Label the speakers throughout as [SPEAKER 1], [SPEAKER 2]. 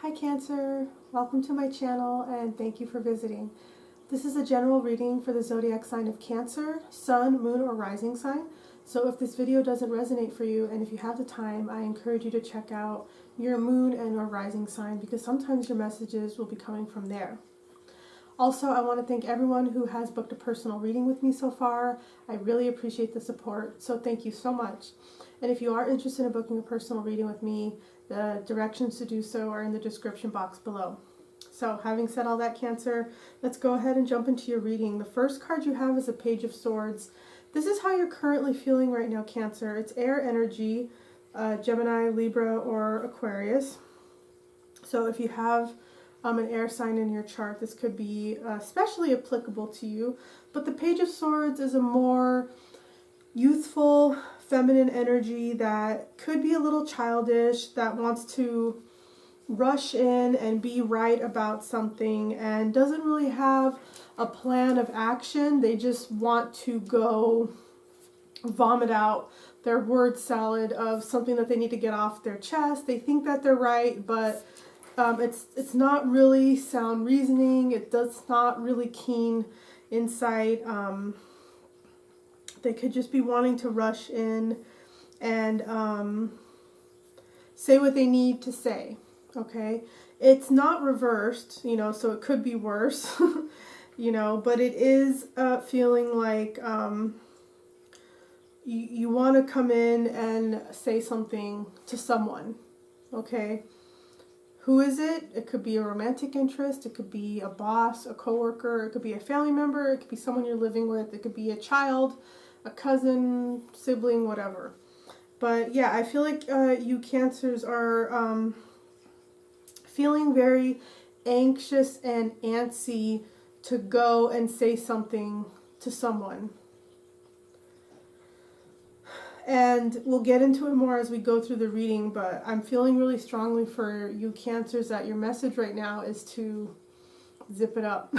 [SPEAKER 1] Hi Cancer, welcome to my channel and thank you for visiting. This is a general reading for the zodiac sign of Cancer, Sun, Moon, or Rising sign. So if this video doesn't resonate for you and if you have the time, I encourage you to check out your Moon and or Rising sign because sometimes your messages will be coming from there. Also, I want to thank everyone who has booked a personal reading with me so far. I really appreciate the support, so thank you so much. And if you are interested in booking a personal reading with me, the directions to do so are in the description box below. So having said all that, Cancer, let's go ahead and jump into your reading. The first card you have is a Page of Swords. This is how you're currently feeling right now, Cancer. It's air energy, Gemini, Libra, or Aquarius. So if you have an air sign in your chart, this could be especially applicable to you. But the Page of Swords is a more youthful, feminine energy that could be a little childish, that wants to rush in and be right about something and doesn't really have a plan of action. They just want to go vomit out their word salad of something that they need to get off their chest. They think that they're right, but it's not really sound reasoning. It does not really keen insight. They could just be wanting to rush in and say what they need to say, okay? It's not reversed, so it could be worse, but it is feeling like you want to come in and say something to someone, okay? Who is it? It could be a romantic interest, it could be a boss, a coworker, it could be a family member, it could be someone you're living with, it could be a child, a cousin, sibling, whatever. But yeah, I feel like you Cancers are feeling very anxious and antsy to go and say something to someone. And we'll get into it more as we go through the reading, but I'm feeling really strongly for you Cancers that your message right now is to zip it up.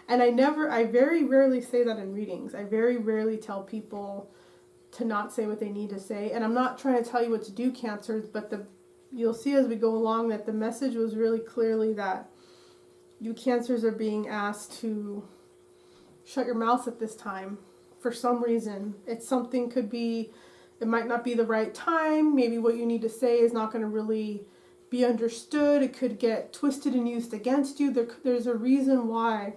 [SPEAKER 1] And I very rarely say that in readings. I very rarely tell people to not say what they need to say. And I'm not trying to tell you what to do, Cancers, but you'll see as we go along that the message was really clearly that you Cancers are being asked to shut your mouth at this time for some reason. It's something could be, it might not be the right time. Maybe what you need to say is not going to really be understood. It could get twisted and used against you. There's a reason why.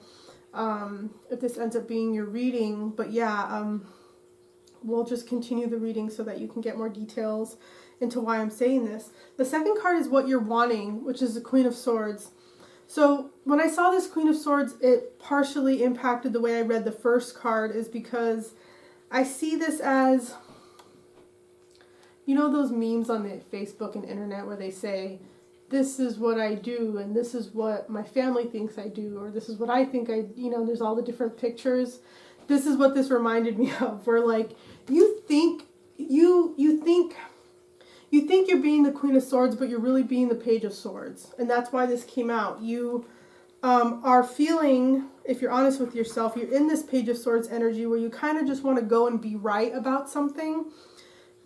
[SPEAKER 1] If this ends up being your reading, but yeah, we'll just continue the reading so that you can get more details into why I'm saying this. The second card is what you're wanting, which is the Queen of Swords. So when I saw this Queen of Swords, it partially impacted the way I read the first card, is because I see this as, those memes on the Facebook and internet where they say, this is what I do, and this is what my family thinks I do, or this is what I think I, there's all the different pictures. This is what this reminded me of, where like, you think you're being the Queen of Swords, but you're really being the Page of Swords. And that's why this came out. You are feeling, if you're honest with yourself, you're in this Page of Swords energy where you kind of just want to go and be right about something.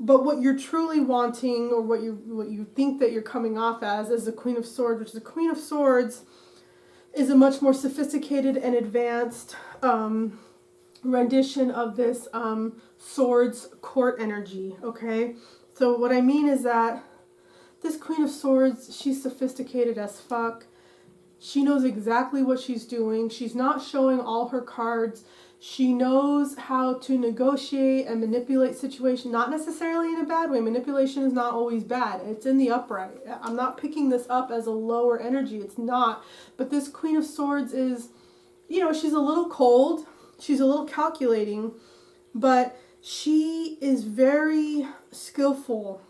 [SPEAKER 1] But what you're truly wanting, or what you think that you're coming off as the Queen of Swords, which the Queen of Swords is a much more sophisticated and advanced rendition of this Swords court energy, okay? So what I mean is that this Queen of Swords, she's sophisticated as fuck. She knows exactly what she's doing. She's not showing all her cards. She knows how to negotiate and manipulate situations, not necessarily in a bad way. Manipulation is not always bad. It's in the upright. I'm not picking this up as a lower energy. It's not. But this Queen of Swords is, she's a little cold. She's a little calculating. But she is very skillful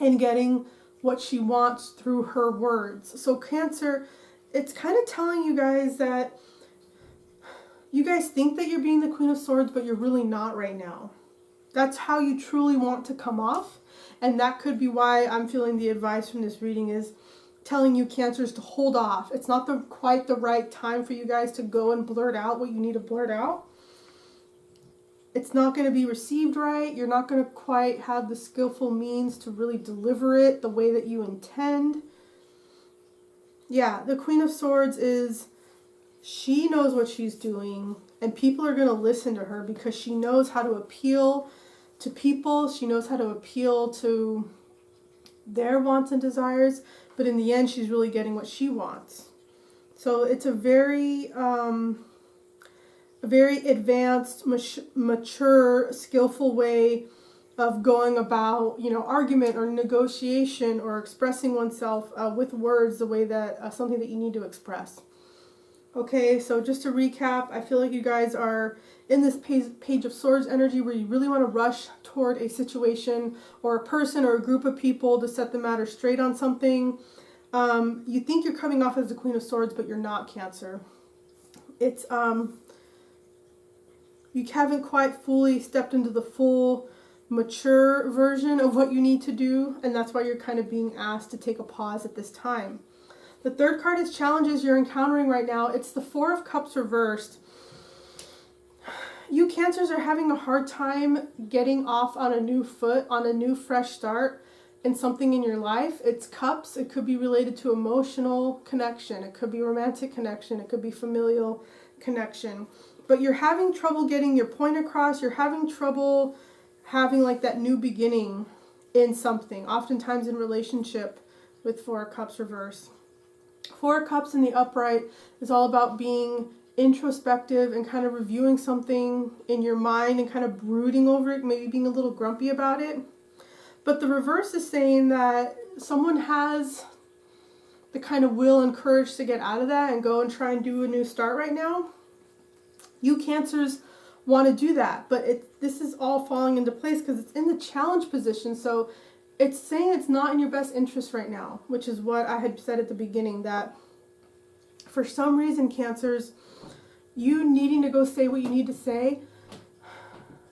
[SPEAKER 1] in getting what she wants through her words. So Cancer, it's kind of telling you guys that you guys think that you're being the Queen of Swords, but you're really not right now. That's how you truly want to come off. And that could be why I'm feeling the advice from this reading is telling you Cancers to hold off. It's not quite the right time for you guys to go and blurt out what you need to blurt out. It's not going to be received right. You're not going to quite have the skillful means to really deliver it the way that you intend. Yeah, the Queen of Swords is, she knows what she's doing, and people are going to listen to her because she knows how to appeal to people. She knows how to appeal to their wants and desires, but in the end, she's really getting what she wants. So it's a very advanced, mature, skillful way of going about, argument or negotiation or expressing oneself with words the way that something that you need to express. Okay, so just to recap, I feel like you guys are in this page of Swords energy where you really want to rush toward a situation or a person or a group of people to set the matter straight on something. You think you're coming off as the Queen of Swords, but you're not, Cancer. It's, you haven't quite fully stepped into the full mature version of what you need to do, and that's why you're kind of being asked to take a pause at this time. The third card is challenges you're encountering right now. It's the Four of Cups reversed. You Cancers are having a hard time getting off on a new foot, on a new fresh start in something in your life. It's Cups. It could be related to emotional connection. It could be romantic connection. It could be familial connection. But you're having trouble getting your point across. You're having trouble having like that new beginning in something, oftentimes in relationship with Four of Cups reverse. Four of Cups in the upright is all about being introspective and kind of reviewing something in your mind and kind of brooding over it, maybe being a little grumpy about it. But the reverse is saying that someone has the kind of will and courage to get out of that and go and try and do a new start right now. You Cancers want to do that, but this is all falling into place because it's in the challenge position. So it's saying it's not in your best interest right now, which is what I had said at the beginning, that for some reason, Cancers, you needing to go say what you need to say,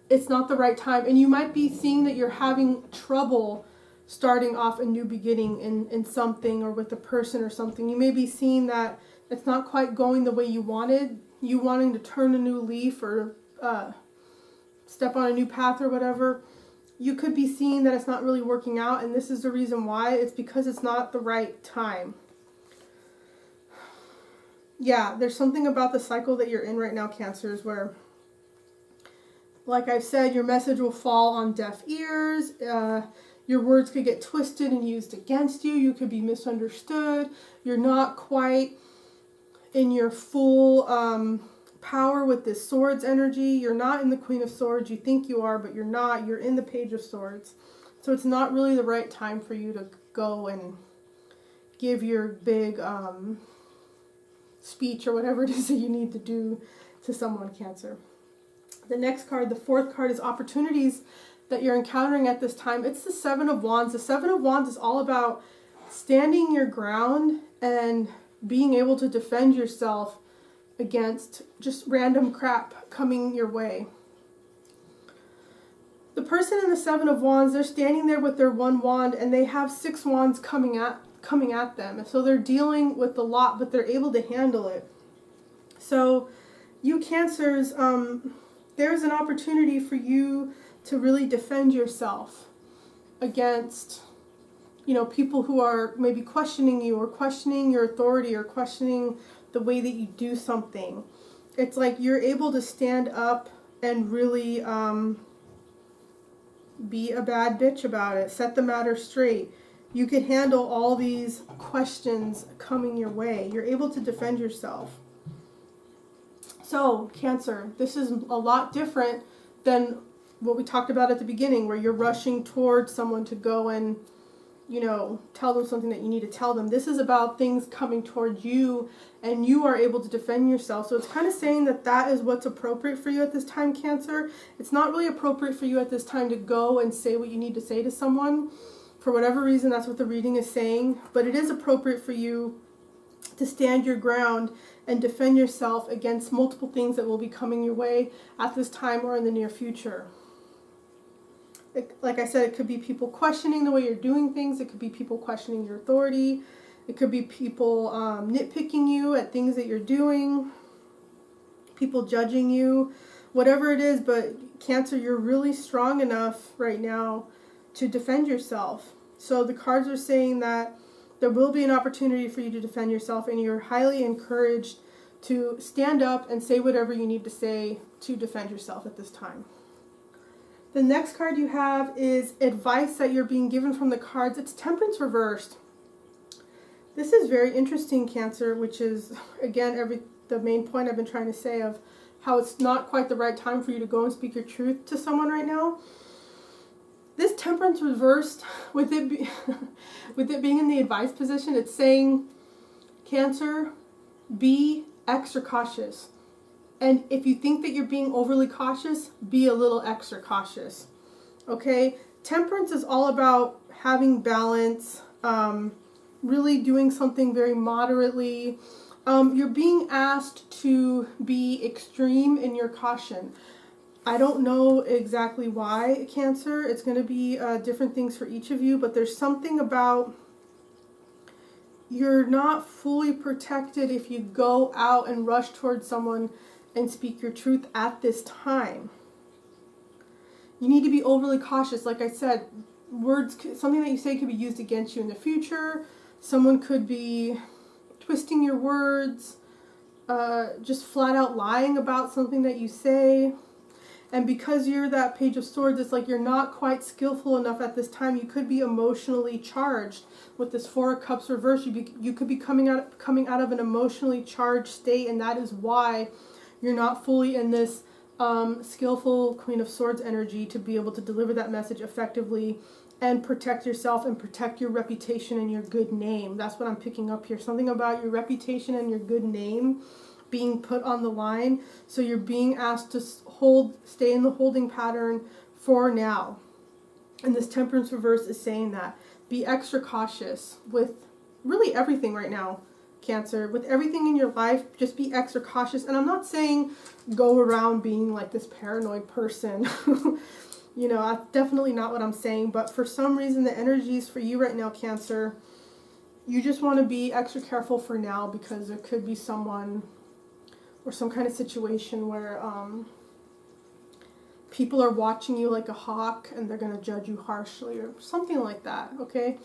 [SPEAKER 1] it's not the right time. And you might be seeing that you're having trouble starting off a new beginning in something or with a person or something. You may be seeing that it's not quite going the way you wanted, you wanting to turn a new leaf or step on a new path or whatever. You could be seeing that it's not really working out, and this is the reason why. It's because it's not the right time. Yeah, there's something about the cycle that you're in right now, Cancers, where, like I've said, your message will fall on deaf ears. Your words could get twisted and used against you. You could be misunderstood. You're not quite in your full power with this Swords energy. You're not in the Queen of Swords. You think you are, but you're not. You're in the Page of Swords. So it's not really the right time for you to go and give your big speech or whatever it is that you need to do to someone, Cancer. The next card, the fourth card, is opportunities that you're encountering at this time. It's the Seven of Wands. The Seven of Wands is all about standing your ground and being able to defend yourself against just random crap coming your way. The person in the Seven of Wands, they're standing there with their one wand and they have 6 wands coming at them. So they're dealing with a lot, but they're able to handle it. So you Cancers, there's an opportunity for you to really defend yourself against, people who are maybe questioning you or questioning your authority or questioning the way that you do something. It's like you're able to stand up and really be a bad bitch about it, set the matter straight. You could handle all these questions coming your way. You're able to defend yourself. So, Cancer, this is a lot different than what we talked about at the beginning, where you're rushing towards someone to go and, tell them something that you need to tell them. This is about things coming towards you, and you are able to defend yourself. So it's kind of saying that that is what's appropriate for you at this time, Cancer. It's not really appropriate for you at this time to go and say what you need to say to someone. For whatever reason, that's what the reading is saying. But it is appropriate for you to stand your ground and defend yourself against multiple things that will be coming your way at this time or in the near future. Like I said, it could be people questioning the way you're doing things. It could be people questioning your authority. It could be people nitpicking you at things that you're doing. People judging you. Whatever it is, but Cancer, you're really strong enough right now to defend yourself. So the cards are saying that There will be an opportunity for you to defend yourself, and you're highly encouraged to stand up and say whatever you need to say to defend yourself at this time. The next card you have is advice that you're being given from the cards. It's Temperance reversed. This is very interesting, Cancer, which is, again, the main point I've been trying to say of how it's not quite the right time for you to go and speak your truth to someone right now. This Temperance reversed, with it being in the advice position, it's saying, Cancer, be extra cautious. And if you think that you're being overly cautious, be a little extra cautious. Okay? Temperance is all about having balance, really doing something very moderately. You're being asked to be extreme in your caution. I don't know exactly why, Cancer. It's going to be different things for each of you, but there's something about you're not fully protected if you go out and rush towards someone and speak your truth at this time. You need to be overly cautious. Like I said, words, something that you say could be used against you in the future. Someone could be twisting your words, just flat out lying about something that you say. And because you're that Page of Swords, it's like you're not quite skillful enough at this time. You could be emotionally charged. With this Four of Cups reversed, you could be coming out of an emotionally charged state, and that is why you're not fully in this skillful Queen of Swords energy to be able to deliver that message effectively and protect yourself and protect your reputation and your good name. That's what I'm picking up here. Something about your reputation and your good name being put on the line. So you're being asked to stay in the holding pattern for now. And this Temperance reverse is saying that. Be extra cautious with really everything right now, Cancer. With everything in your life, just be extra cautious. And I'm not saying go around being like this paranoid person. You know, that's definitely not what I'm saying. But for some reason, the energies for you right now, Cancer, you just want to be extra careful for now, because there could be someone or some kind of situation where people are watching you like a hawk and they're going to judge you harshly or something like that, okay?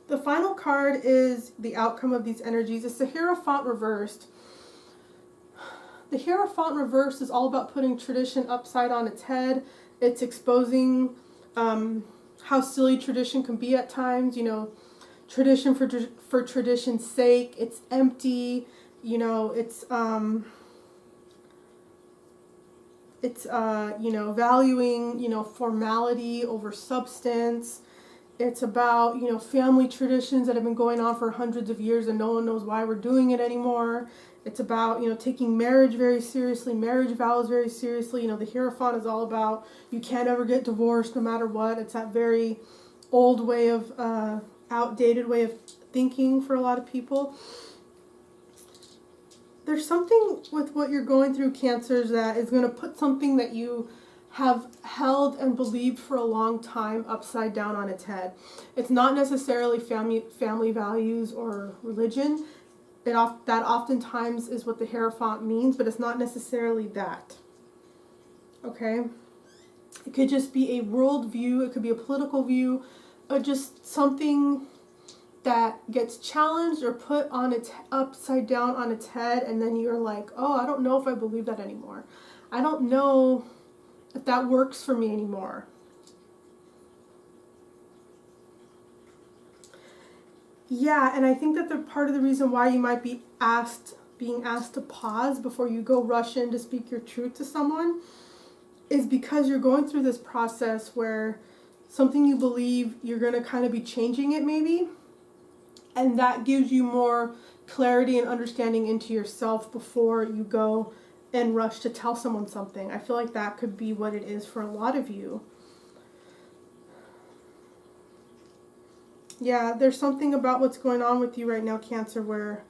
[SPEAKER 1] The final card is the outcome of these energies. It's the Hierophant reversed. The Hierophant reversed is all about putting tradition upside on its head. It's exposing how silly tradition can be at times. You know, tradition for tradition's sake. It's empty. You know, it's you know, valuing, you know, formality over substance. It's about, you know, family traditions that have been going on for hundreds of years and no one knows why we're doing it anymore. It's about, you know, taking marriage very seriously, marriage vows very seriously. You know, the Hierophant is all about you can't ever get divorced no matter what. It's that very old way of, outdated way of thinking for a lot of people. There's something with what you're going through, Cancers, that is going to put something that you have held and believed for a long time upside down on its head. It's not necessarily family values or religion. That oftentimes is what the Hierophant means, but it's not necessarily that. Okay? It could just be a world view. It could be a political view, or just something that gets challenged or put on its upside down on its head, and then you're like, oh, I don't know if I believe that anymore. I don't know if that works for me anymore. Yeah, and I think that the part of the reason why you might be being asked to pause before you go rush in to speak your truth to someone is because you're going through this process where something you believe, you're going to kind of be changing it maybe. And that gives you more clarity and understanding into yourself before you go and rush to tell someone something. I feel like that could be what it is for a lot of you. Yeah, there's something about what's going on with you right now, Cancer, where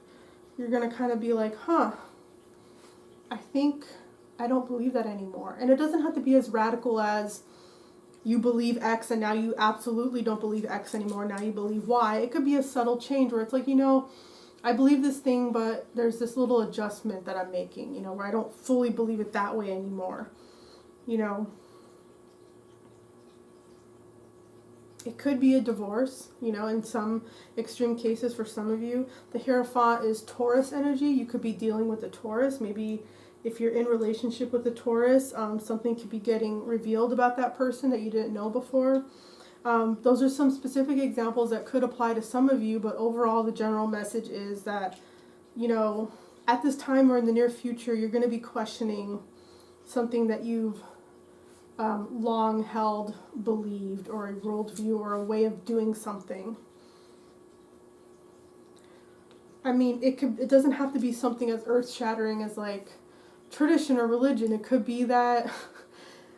[SPEAKER 1] you're going to kind of be like, I think I don't believe that anymore. And it doesn't have to be as radical as you believe X and now you absolutely don't believe X anymore. Now you believe Y. It could be a subtle change where it's like, you know, I believe this thing, but there's this little adjustment that I'm making, you know, where I don't fully believe it that way anymore, you know. It could be a divorce, you know, in some extreme cases for some of you. The Hierophant is Taurus energy. You could be dealing with a Taurus. Maybe if you're in relationship with a Taurus, something could be getting revealed about that person that you didn't know before. Those are some specific examples that could apply to some of you, but overall the general message is that, you know, at this time or in the near future, you're going to be questioning something that you've long held, believed, or a worldview or a way of doing something. I mean, it doesn't have to be something as earth-shattering as like tradition or religion. It could be that,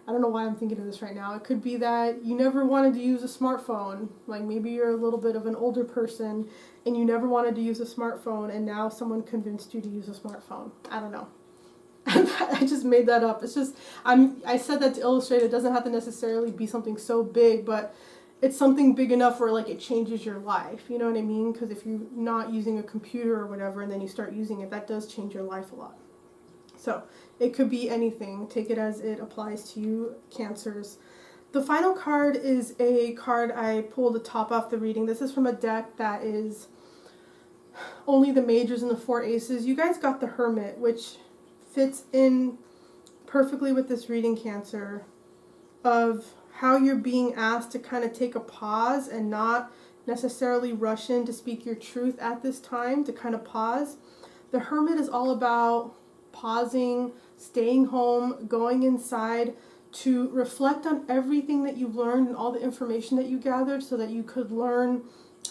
[SPEAKER 1] I don't know why I'm thinking of this right now. It could be that you never wanted to use a smartphone. Like maybe you're a little bit of an older person and you never wanted to use a smartphone and now someone convinced you to use a smartphone. I don't know. I just made that up. It's just, I said that to illustrate it doesn't have to necessarily be something so big, but it's something big enough where like it changes your life. You know what I mean? Because if you're not using a computer or whatever and then you start using it, that does change your life a lot. So it could be anything. Take it as it applies to you, Cancers. The final card is a card I pulled the top off the reading. This is from a deck that is only the majors and the 4 aces. You guys got the Hermit, which fits in perfectly with this reading, Cancer, of how you're being asked to kind of take a pause and not necessarily rush in to speak your truth at this time, to kind of pause. The Hermit is all about pausing, staying home, going inside to reflect on everything that you've learned and all the information that you gathered so that you could learn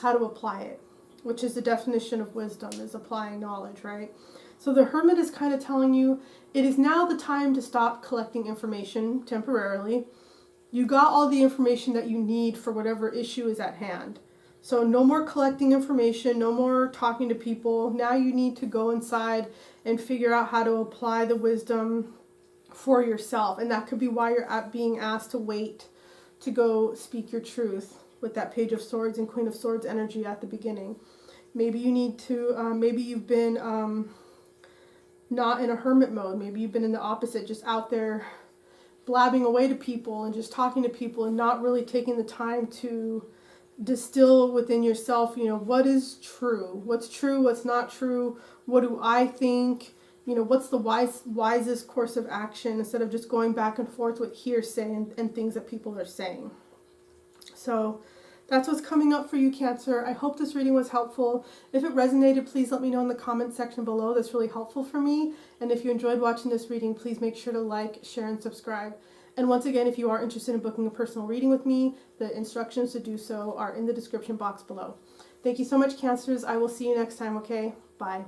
[SPEAKER 1] how to apply it, which is the definition of wisdom, is applying knowledge, right? So the Hermit is kind of telling you it is now the time to stop collecting information temporarily. You got all the information that you need for whatever issue is at hand. So no more collecting information, no more talking to people. Now you need to go inside and figure out how to apply the wisdom for yourself. And that could be why you're being asked to wait to go speak your truth with that Page of Swords and Queen of Swords energy at the beginning. Maybe you need to, maybe you've been not in a hermit mode. Maybe you've been in the opposite, just out there blabbing away to people and just talking to people and not really taking the time to distill within yourself, you know, what is true, what's not true, what do I think, you know, what's the wisest course of action, instead of just going back and forth with hearsay and things that people are saying. So that's what's coming up for you, Cancer. I hope this reading was helpful. If it resonated, please let me know in the comment section below. That's really helpful for me. And if you enjoyed watching this reading, please make sure to like, share, and subscribe. And once again, if you are interested in booking a personal reading with me, the instructions to do so are in the description box below. Thank you so much, Cancers. I will see you next time, okay? Bye.